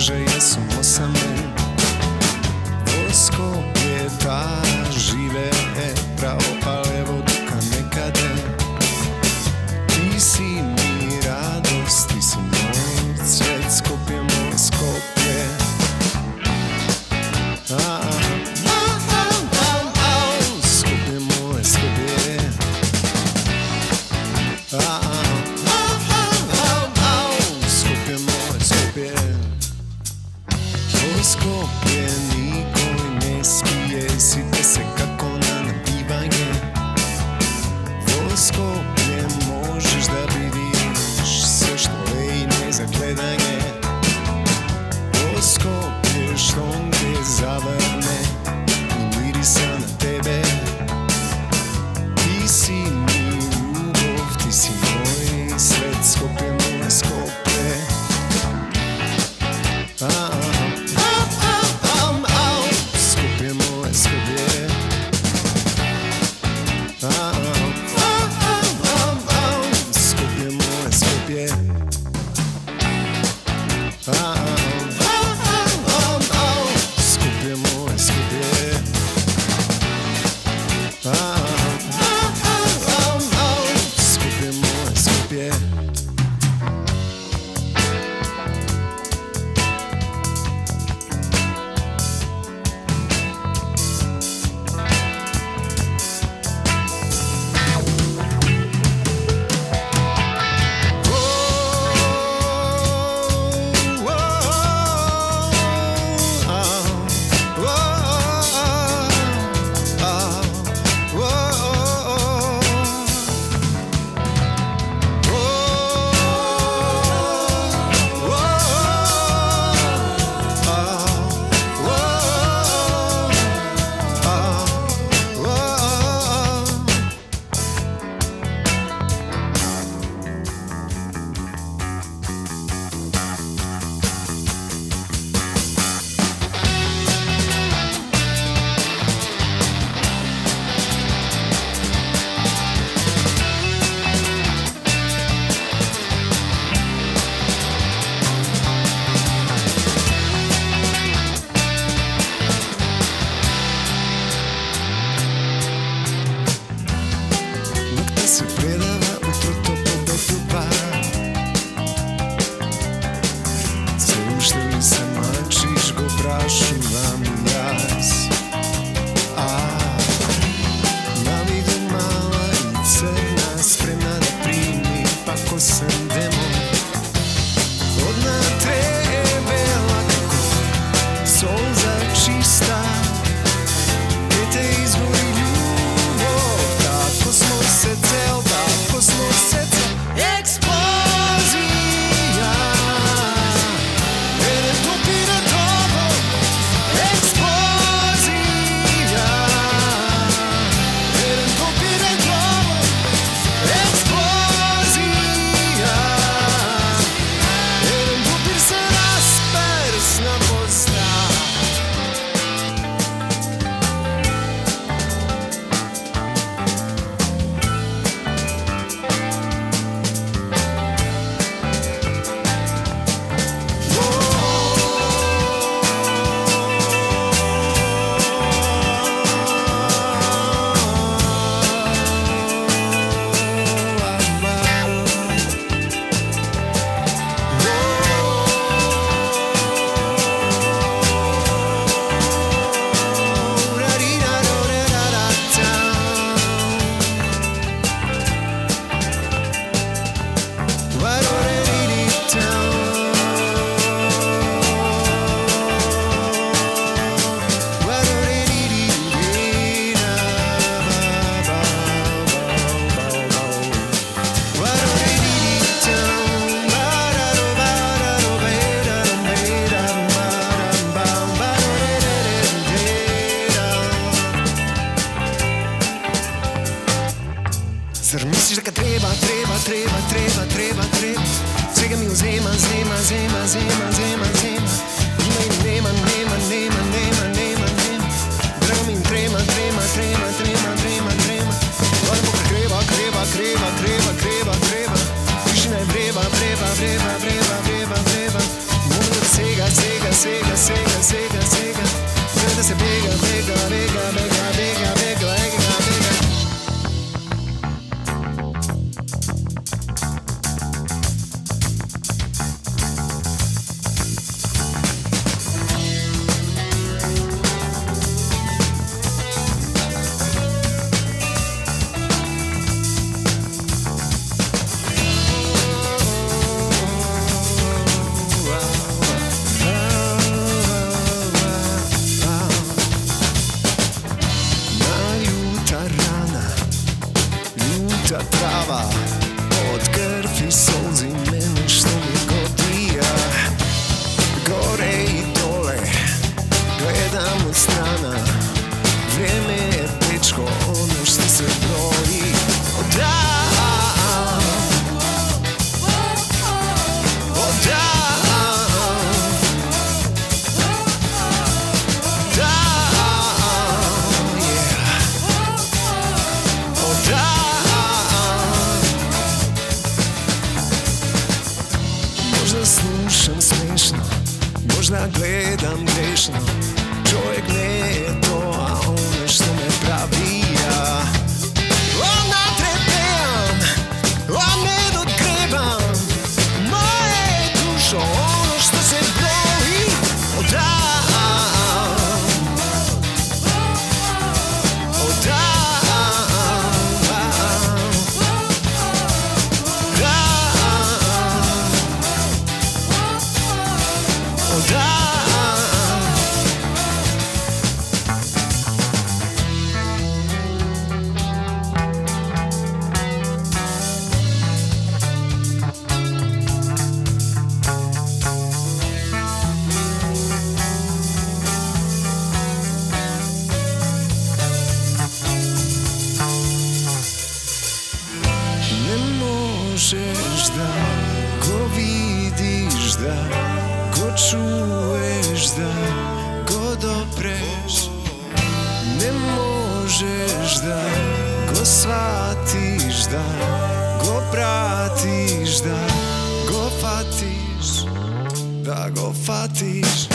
že jesmo sa men. Skopje ta žive pravo a levo duka nekade. Ti si mi radost, ti si moj cvet. Skopje, moje Skopje. Skopje, moje Skopje. Skopje, moje Skopje. Tvoj Skopje nikoj ne smije, site se kako na nabivanje. Tvoj Skopje možeš da vidiš sve što je i ne za gledanje. Tvoj Skopje štonke zavrne i mirisa na tebe. Ti si mi ljubav, ti si moj svet. Skopje, moje Skopje. sega, sega, sega, sega. Vreme se bega, bega, bega, bega, bega, bega, bega, bega. Trava od krvi solzi mene što mi godija. Gore i dole gledam od strana. Vrijeme je dečko ono što se broji. Da, možda slušam smešno, možda gledam grešno. Čovjek ne je to, a ono što me pravi ja. Ona trepejam, ona ne dogrebam. Moje dušo, ono što se broji. Da, možeš da go vidiš, da go čuješ, da go dopreš. Ne možeš da go shvatiš, da go pratiš, da go fatiš, da go fatiš.